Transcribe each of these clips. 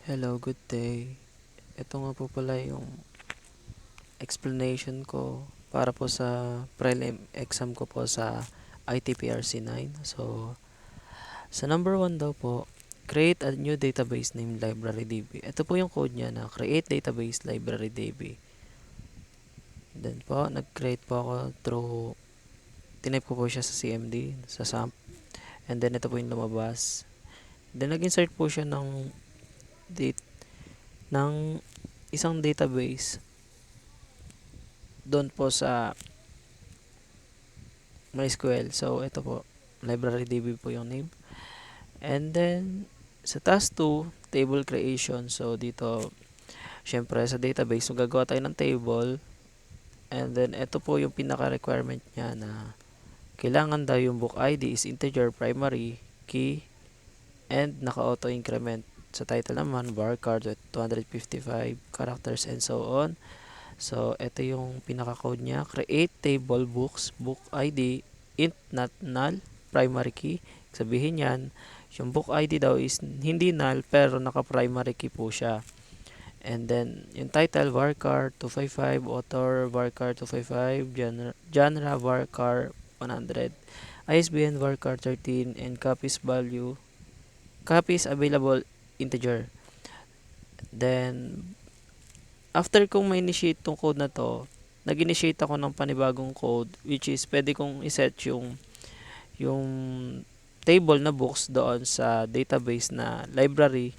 Hello, good day. Ito nga po pala yung explanation ko para po sa prelim exam ko po sa ITPRC 9. So, sa number 1 daw po, create a new database named library DB. Ito po yung code niya na create database library DB. Then po, nag-create po ako through, tinype ko po siya sa CMD, sa SAMP. And then ito po yung lumabas. Then nag-insert po siya date, ng isang database doon po sa MySQL. So, ito po, library DB po yung name. And then, sa task 2, table creation. So, dito, syempre, sa database, magagawa tayo ng table. And then, ito po yung pinaka-requirement niya na kailangan daw yung book ID is integer, primary, key, and naka-auto-increment. Sa title naman, varchar with 255 characters and so on. So, ito yung pinaka-code niya. Create table books, book ID, int not null, primary key. Sabihin yan, yung book ID daw is hindi null pero naka-primary key po siya. And then, yung title, varchar 255, author, varchar 255, genre varchar 100, ISBN varchar 13, and copies available integer. Then, after kong ma-initiate tong code na to, nag-initiate ako ng panibagong code which is pwede kong iset yung table na books doon sa database na library,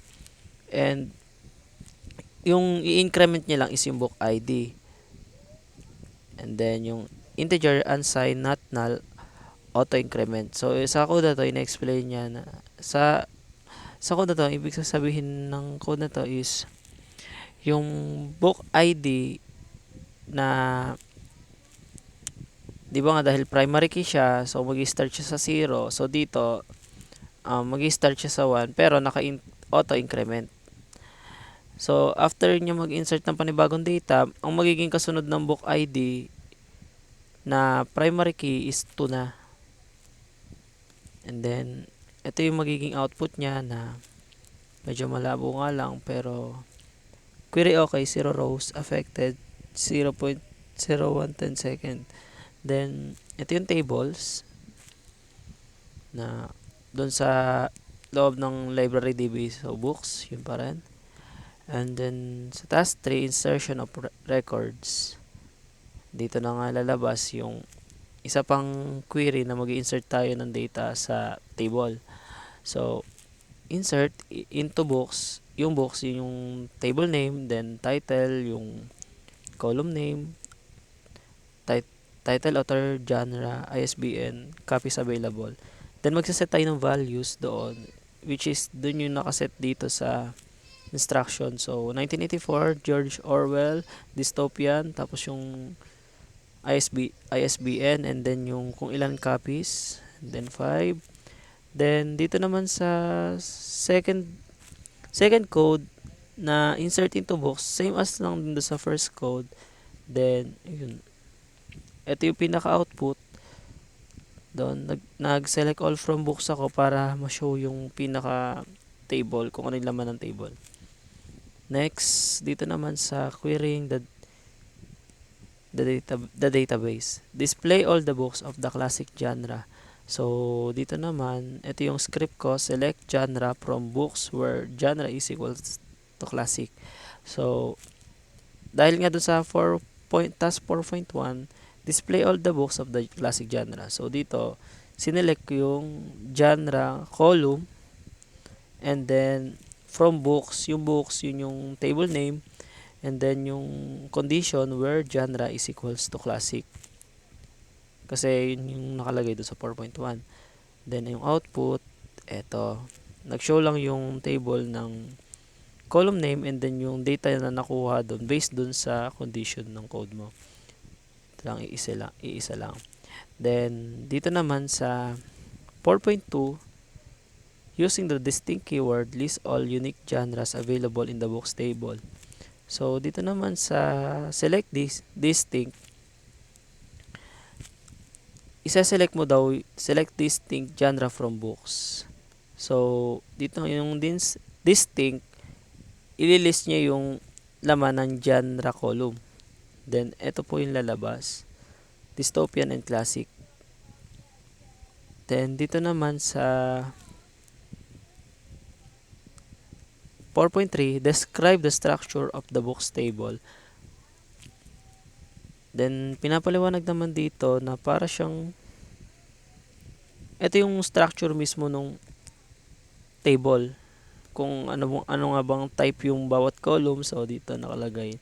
and yung i-increment niya lang is yung book ID, and then yung integer unsigned not null auto increment. So sa code na to, ina-explain niya na sa code na to, ibig sabihin ng code na to is yung book ID na, di ba nga, dahil primary key siya, so mag-start siya sa 0. So dito, mag-start siya sa 1 pero naka-auto increment. So after niya mag-insert ng panibagong data, ang magiging kasunod ng book ID na primary key is 2 na. And then ito yung magiging output niya na medyo malabo nga lang, pero query okay, 0 rows, affected 0.0110 second. Then ito yung tables na doon sa loob ng library DB. So books, yun pa rin. And then sa task 3, insertion of records. Dito na nga lalabas yung isa pang query na mag-insert tayo ng data sa table. So, insert into books. Yung books, yun yung table name, then title, yung column name, title, author, genre, ISBN, copies available. Then magsaset tayo ng values doon, which is doon yung nakaset dito sa instruction. So, 1984, George Orwell, dystopian, tapos yung ISBN, and then yung kung ilan copies, and then 5. Then, dito naman sa second code na insert into box, same as lang din sa first code. Then, yun. Ito yung pinaka-output. Doon, nag-select all from books ako para ma-show yung pinaka-table, kung ano yung laman ng table. Next, dito naman sa querying the database. Display all the books of the classic genre. So, dito naman, ito yung script ko, select genre from books where genre is equals to classic. So, dahil nga doon sa task 4.1, display all the books of the classic genre. So, dito, sinelect ko yung genre column, and then from books, yung books, yun yung table name, and then yung condition where genre is equals to classic. Kasi yun yung nakalagay doon sa 4.1. Then yung output, eto. Nag-show lang yung table ng column name and then yung data na nakuha doon based doon sa condition ng code mo. Ito lang, iisa lang. Then dito naman sa 4.2, using the distinct keyword, list all unique genres available in the books table. So, dito naman sa select distinct, isa-select mo daw, select distinct genre from books. So, dito yung distinct, ililist niya yung laman ng genre column. Then, ito po yung lalabas. Dystopian and classic. Then, dito naman sa 4.3, describe the structure of the books table. Then, pinapaliwanag naman dito na para siyang, ito yung structure mismo nung table. Kung ano nga bang type yung bawat column, so dito nakalagay.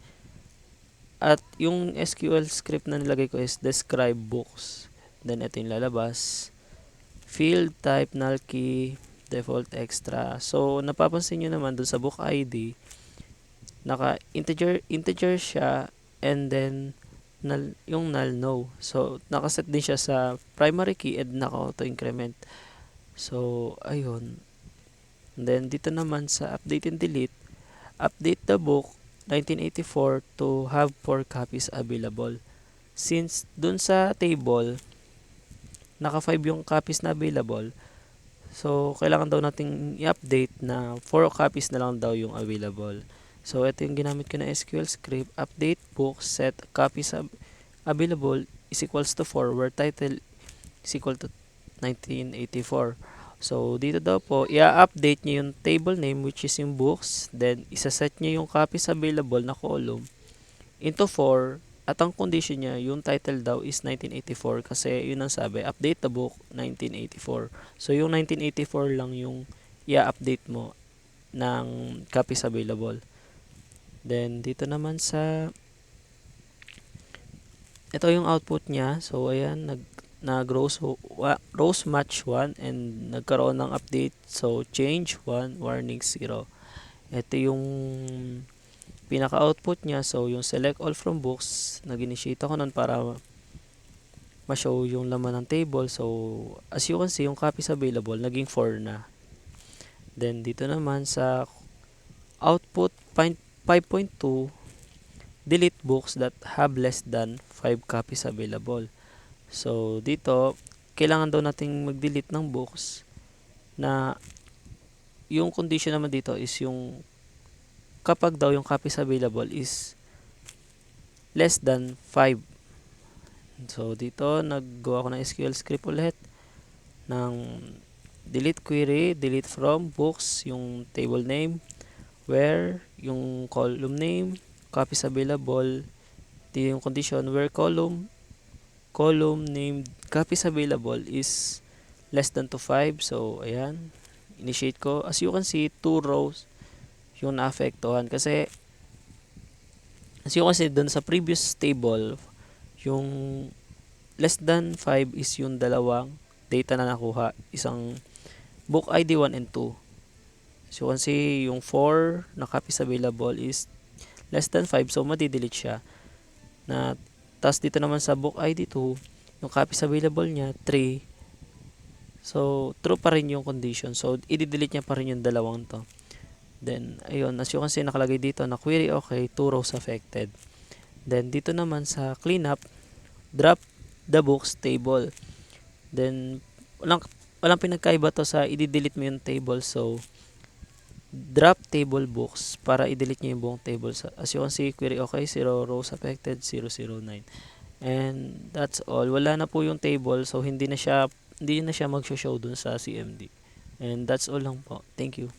At yung SQL script na nilagay ko is describe books. Then, ito yung lalabas. Field type, null key, default extra. So, napapansin nyo naman dun sa book ID, integer siya, and then yung null no. So, nakaset din siya sa primary key and naka-auto increment. So, ayun. And then, dito naman sa update and delete, update the book 1984 to have 4 copies available. Since dun sa table, naka 5 yung copies na available, so kailangan daw nating i-update na 4 copies na lang daw yung available. So, ito yung ginamit ko na SQL script. Update book set copies available is equals to 4 where title is equal to 1984. So, dito daw po, i-update niyo yung table name which is yung books. Then, isa-set niyo yung copies available na column into 4. At ang condition niya, yung title daw is 1984 kasi yun ang sabi, update the book 1984. So, yung 1984 lang yung i-update mo ng copies available. Then, dito naman sa ito yung output niya. So, ayan, rows match 1 and nagkaroon ng update. So, change 1, warning 0. Ito yung pinaka-output niya. So, yung select all from books, nag-initiate ako nun para ma-show yung laman ng table. So, as you can see, yung copies available, naging 4 na. Then, dito naman sa output 5.2, delete books that have less than 5 copies available. So, dito, kailangan daw nating mag-delete ng books na yung condition naman dito is yung kapag daw yung copies available is less than 5. So, dito, naggawa ko ng SQL script ulit ng delete query, delete from books, yung table name, where, yung column name, copies available, dito yung condition, where column named copies available is less than to 5. So, ayan, initiate ko. As you can see, 2 rows yung naapektuhan kasi as you can see dun sa previous table, yung less than 5 is yung dalawang data na nakuha, isang book ID 1 and 2. So, you can see yung 4 na copies available is less than 5, so madidelete siya. Tas dito naman sa book ID 2, yung copies available niya 3. So, true pa rin yung condition. So, i-delete niya pa rin yung dalawang to. Then, ayun, as you can see, nakalagay dito na query okay, 2 rows affected. Then, dito naman sa cleanup, drop the books table. Then, walang pinagkaiba to sa i-delete mo yung table. So, drop table books para i-delete niya yung buong table. As you can see, query okay, 0 rows affected, 009. And that's all. Wala na po yung table, so hindi na siya mag-show dun sa CMD. And that's all lang po. Thank you.